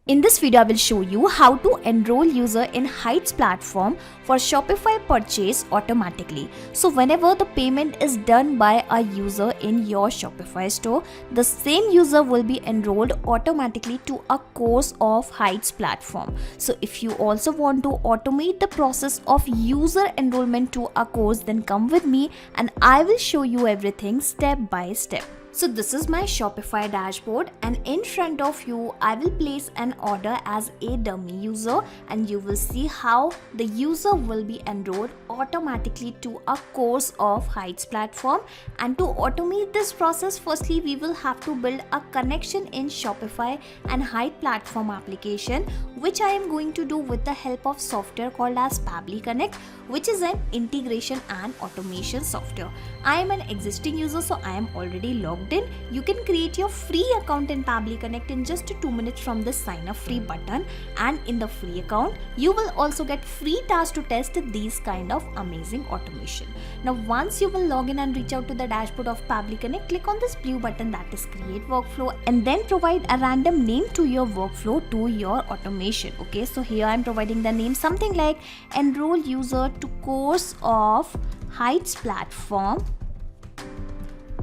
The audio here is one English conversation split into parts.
In this video, I will show you how to enroll user in Heights platform for Shopify purchase automatically. So whenever the payment is done by a user in your Shopify store, the same user will be enrolled automatically to a course of Heights platform. So if you also want to automate the process of user enrollment to a course, then come with me and I will show you everything step by step. So this is my Shopify dashboard, and in front of you I will place an order as a dummy user, and you will see how the user will be enrolled automatically to a course of Heights platform. And to automate this process, firstly we will have to build a connection in Shopify and Heights platform application, which I am going to do with the help of software called as Pabbly Connect, which is an integration and automation software. I am an existing user, so I am already logged in. You can create your free account in Pabbly Connect in just 2 minutes from the sign up free button, and in the free account you will also get free tasks to test these kind of amazing automation. Now once you will log in and reach out to the dashboard of Pabbly Connect, click on this blue button that is create workflow, and then provide a random name to your workflow to your automation. Okay, so here I am providing the name something like enroll user to course of Heights platform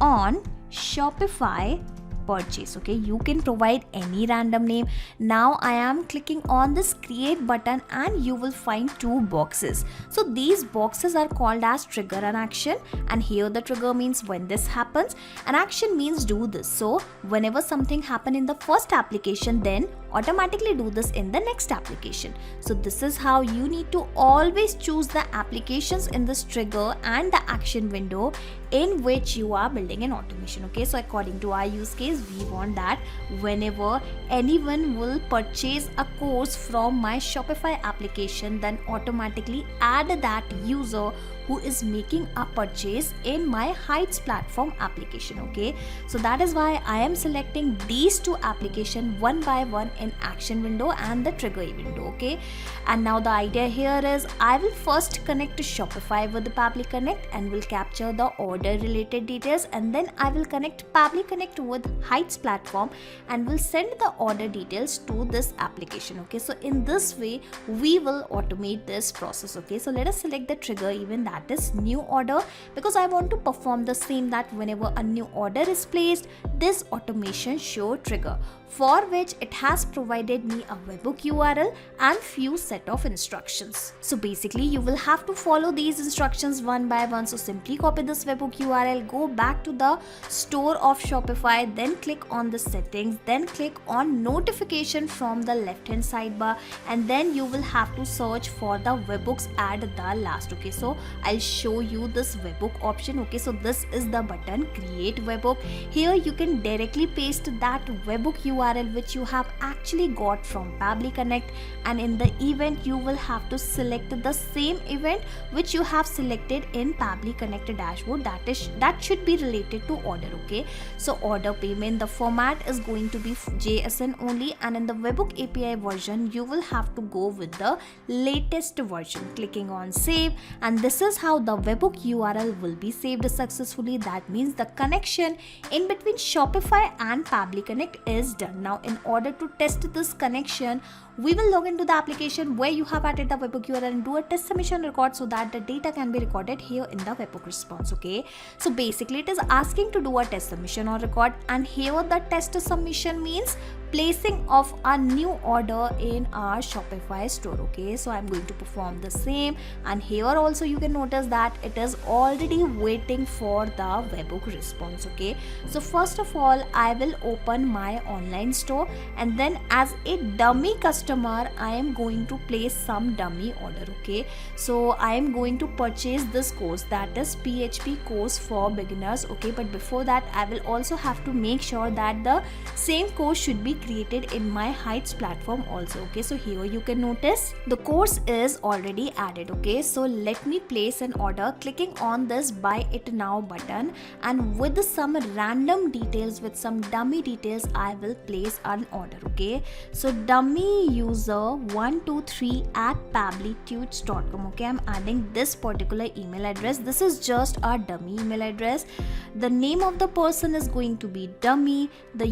on Shopify purchase. Okay, you can provide any random name. Now I am clicking on this create button and you will find 2 boxes. So these boxes are called as trigger and action, and here the trigger means when this happens, and action means do this. So whenever something happen in the first application, then automatically do this in the next application. So this is how you need to always choose the applications in this trigger and the action window in which you are building an automation. Okay, so according to our use case, we want that whenever anyone will purchase a course from my Shopify application, then automatically add that user who is making a purchase in my Heights platform application. Okay, so that is why I am selecting these 2 applications one by one in action window and the trigger window. Okay, and now the idea here is I will first connect to Shopify with the Pabbly Connect and will capture the order related details, and then I will connect Pabbly Connect with Heights platform and will send the order details to this application. Okay, so in this way we will automate this process. Okay, so let us select the trigger event, that is new order, because I want to perform the same, that whenever a new order is placed, this automation show trigger, for which it has provided me a webhook URL and few set of instructions. So basically you will have to follow these instructions one by one. So simply copy this webhook URL, go back to the store of Shopify, then click on the settings, then click on notification from the left hand sidebar, and then you will have to search for the webhooks at the last. Okay, so I'll show you this webhook option. Okay, so this is the button create webhook. Here you can directly paste that webhook URL which you have actually got from Pabbly Connect, and in the event you will have to select the same event which you have selected in Pabbly Connect dashboard, that should be related to order. Okay, so order payment, the format is going to be JSON only, and in the webhook API version you will have to go with the latest version. Clicking on save, and this is how the webhook URL will be saved successfully. That means the connection in between Shopify and Pabbly Connect is done. Now in order to test this connection, we will log into the application where you have added the webhook URL and do a test submission record so that the data can be recorded here in the webhook response. Okay, so basically it is asking to do a test submission or record, and here the test submission means placing of a new order in our Shopify store. Okay, so I'm going to perform the same, and here also you can notice that it is already waiting for the webhook response. Okay, so first of all I will open my online store, and then as a dummy customer I am going to place some dummy order. Okay, so I am going to purchase this course, that is PHP course for beginners. Okay, but before that I will also have to make sure that the same course should be created in my Heights platform also. Okay, so here you can notice the course is already added. Okay, so let me place an order, clicking on this buy it now button, and with some random details, with some dummy details, I will place an order. Okay, so dummy user 123 at pabblytudes.com. Okay, I'm adding this particular email address. This is just a dummy email address. The name of the person is going to be dummy. The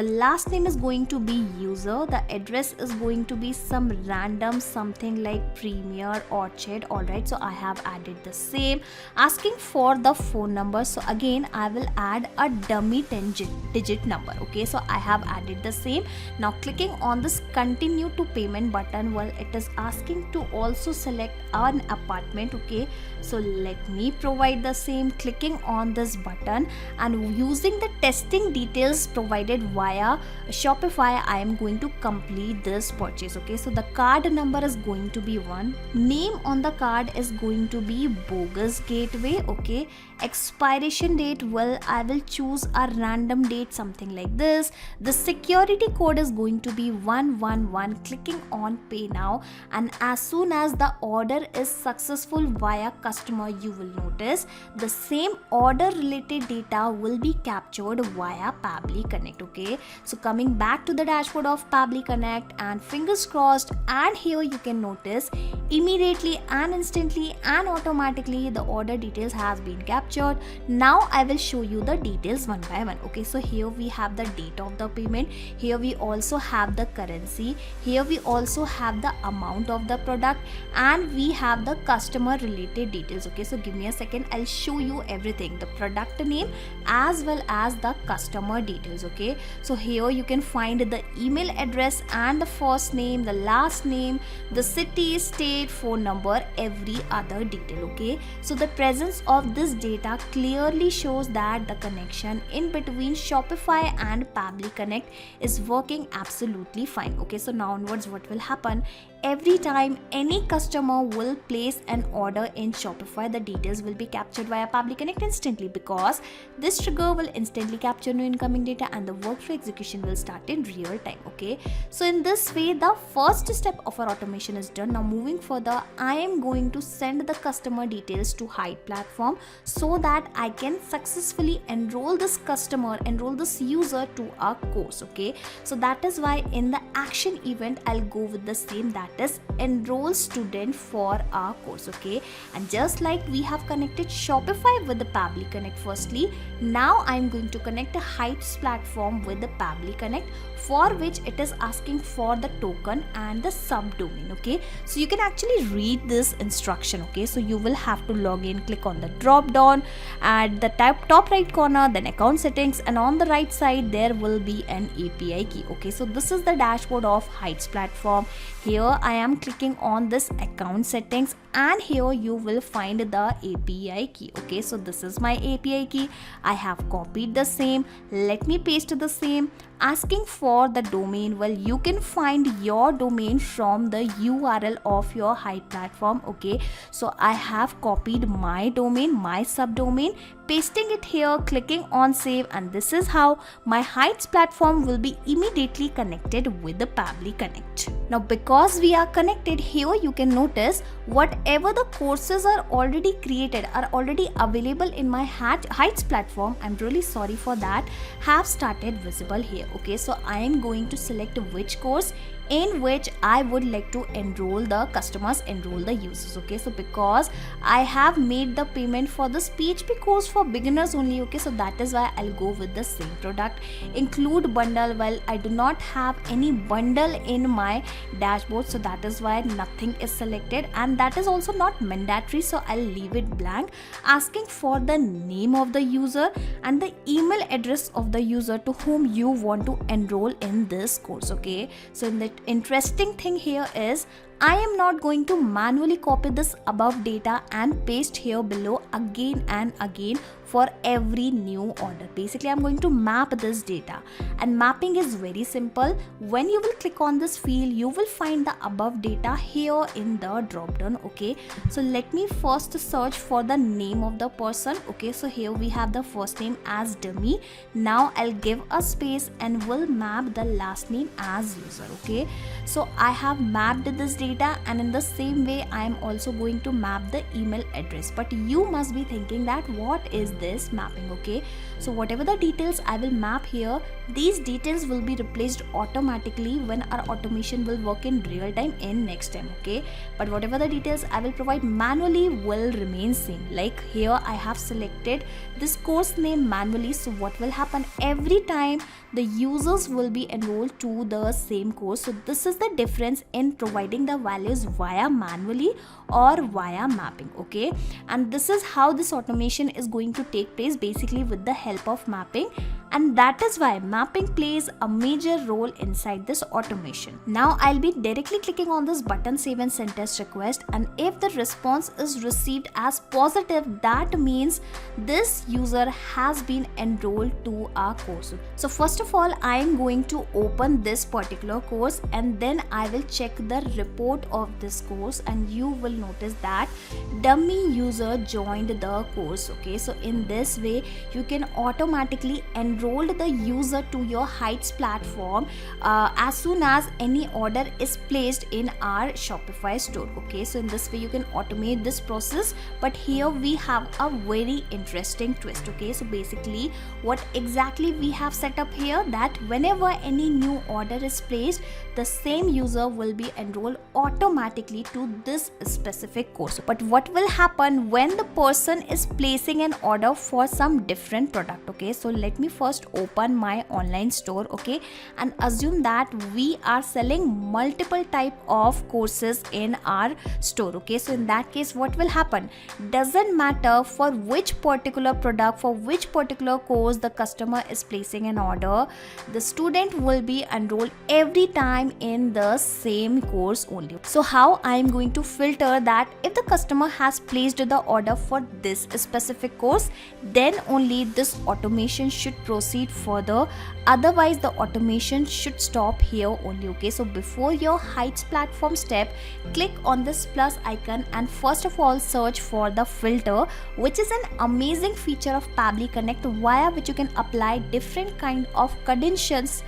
last name is going to be user. The address is going to be some random something like Premier Orchard. Alright, so I have added the same. Asking for the phone number, so again I will add a dummy 10-digit number. Okay, so I have added the same. Now clicking on this continue to payment button, well, it is asking to also select an apartment. Okay, so let me provide the same. Clicking on this button and using the testing details provided via Shopify, I am going to complete this purchase. Okay, so the card number is going to be 1. Name on the card is going to be Bogus Gateway. Okay, expiration date, well, I will choose a random date, something like this. The security code is going to be 111. Clicking on pay now, and as soon as the order is successful via customer, you will notice the same order related data will be captured via Pabbly Connect. Okay, so coming back to the dashboard of Pabbly Connect, and fingers crossed, and here you can notice immediately and instantly and automatically the order details has been captured. Now I will show you the details one by one. Okay, so here we have the date of the payment, here we also have the currency, here we also have the amount of the product, and we have the customer related details. Okay, so give me a second, I'll show you everything, the product name as well as the customer details. Okay, so here you can find the email address and the first name, the last name, the city, state, phone number, every other detail. Okay, so the presence of this data clearly shows that the connection in between Shopify and Pabbly Connect is working absolutely fine. Okay, so now onwards what will happen, every time any customer will place an order in Shopify, the details will be captured via Pabbly Connect instantly, because this trigger will instantly capture new incoming data and the workflow execution will start in real time. Okay, so in this way the first step of our automation is done. Now moving further, I am going to send the customer details to Heights Platform so that I can successfully enroll this user to a course. Okay, so that is why in the action event I'll go with the same, that is enroll student for our course. Okay, and just like we have connected Shopify with the Pabbly Connect firstly, now I'm going to connect a Heights Platform with the Pabbly Connect, for which it is asking for the token and the subdomain. Okay, so you can actually read this instruction. Okay, so you will have to log in, click on the drop down at the top right corner, then account settings, and on the right side there will be an API key. Okay, so this is the dashboard of Heights Platform. Here I am clicking on this account settings, and here you will find the API key. Okay, so this is my API key. I have copied the same. Let me paste the same. Asking for the domain, well, you can find your domain from the URL of your Heights Platform. Okay, so I have copied my domain, my subdomain, pasting it here, clicking on save, and this is how my Heights Platform will be immediately connected with the Pabbly Connect. Now because we are connected, here you can notice whatever the courses are already created, are already available in my Heights Platform, I'm really sorry for that, have started visible here. Okay, so I am going to select which course in which I would like to enroll the customers, enroll the users. Okay, so because I have made the payment for this PHP course for beginners only, okay, so that is why I'll go with the same product. Include bundle, well, I do not have any bundle in my dashboard, so that is why nothing is selected, and that is also not mandatory, so I'll leave it blank. Asking for the name of the user and the email address of the user to whom you want to enroll in this course. Okay, so in the interesting thing here is I am not going to manually copy this above data and paste here below again and again for every new order. Basically, I'm going to map this data, and mapping is very simple. When you will click on this field, you will find the above data here in the drop down. Okay, so let me first search for the name of the person. Okay, so here we have the first name as dummy. Now I'll give a space and will map the last name as user. Okay, so I have mapped this data, and in the same way I am also going to map the email address. But you must be thinking that what is this? this mapping. Okay, so whatever the details I will map here, these details will be replaced automatically when our automation will work in real time in next time. Okay, but whatever the details I will provide manually will remain same. Like here I have selected this course name manually, so what will happen every time the users will be enrolled to the same course. So this is the difference in providing the values via manually or via mapping. Okay, and this is how this automation is going to take place, basically with the help of mapping, and that is why mapping plays a major role inside this automation. Now I'll be directly clicking on this button save and send test request, and if the response is received as positive, that means this user has been enrolled to our course. So first of all, I am going to open this particular course and then I will check the report of this course, and you will notice that dummy user joined the course. Okay, so in this way you can automatically enroll the user to your Heights platform as soon as any order is placed in our Shopify store. Okay, so in this way you can automate this process, but here we have a very interesting twist. Okay, so basically what exactly we have set up here, that whenever any new order is placed, the same user will be enrolled automatically to this specific course. But what will happen when the person is placing an order for some different product? Okay, so let me first open my online store, okay, and assume that we are selling multiple type of courses in our store. Okay, so in that case what will happen, doesn't matter for which particular product, for which particular course the customer is placing an order, the student will be enrolled every time in the same course only. So how I am going to filter that if the customer has placed the order for this specific course, then only this automation should proceed further, otherwise the automation should stop here only. Okay, so before your Heights platform step, click on this plus icon and first of all search for the filter, which is an amazing feature of Pabbly Connect via which you can apply different kind of conditions,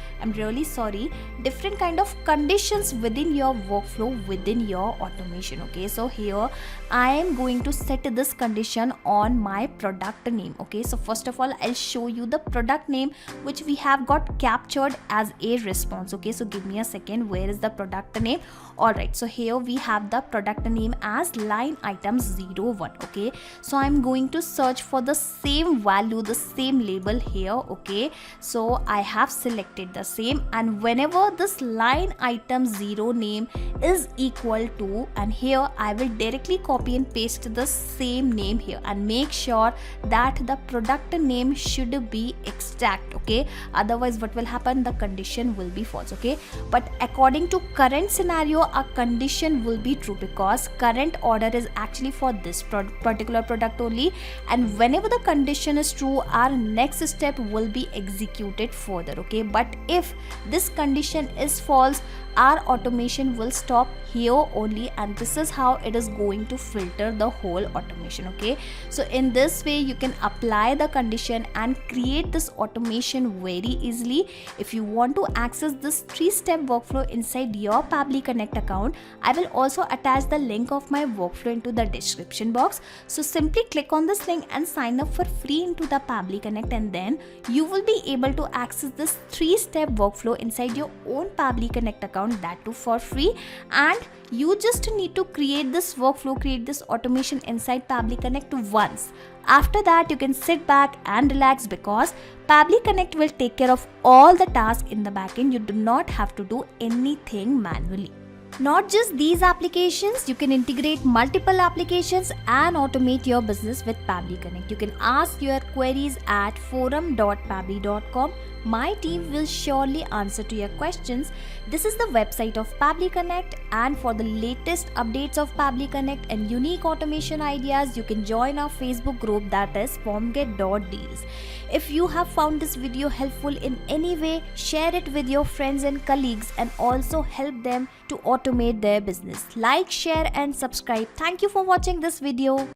different kind of conditions within your workflow, within your automation. Okay, so here I am going to set this condition on my product name. Okay, so first of all I'll show you the product name which we have got captured as a response. Okay, so give me a second, where is the product name? Alright, so here we have the product name as line items 01. Okay, so I'm going to search for the same value, the same label here. Okay, so I have selected the same, and whenever this line item 0 name is equal to, and here I will directly copy and paste the same name here and make sure that the product name should be exact. Okay, otherwise what will happen, the condition will be false. Okay, but according to current scenario, a condition will be true because current order is actually for this particular product only, and whenever the condition is true, our next step will be executed further. Okay, but if this condition is false, our automation will stop here only, and this is how it is going to filter the whole automation. Okay, so in this way you can apply the condition and create this automation very easily. If you want to access this 3-step workflow inside your Pabbly Connect account, I will also attach the link of my workflow into the description box. So simply click on this link and sign up for free into the Pabbly Connect, and then you will be able to access this 3-step workflow inside your own Pabbly Connect account, that too for free. And you just need to create this workflow, create this automation inside Pabbly Connect once. After that you can sit back and relax because Pabbly Connect will take care of all the tasks in the backend. You do not have to do anything manually. Not just these applications, you can integrate multiple applications and automate your business with Pabbly Connect. You can ask your queries at forum.pabbly.com. My team will surely answer to your questions. This is the website of Pabbly Connect, and for the latest updates of Pabbly Connect and unique automation ideas, you can join our Facebook group, that is formget.deals. If you have found this video helpful in any way, share it with your friends and colleagues and also help them to automate their business. Like, share and subscribe. Thank you for watching this video.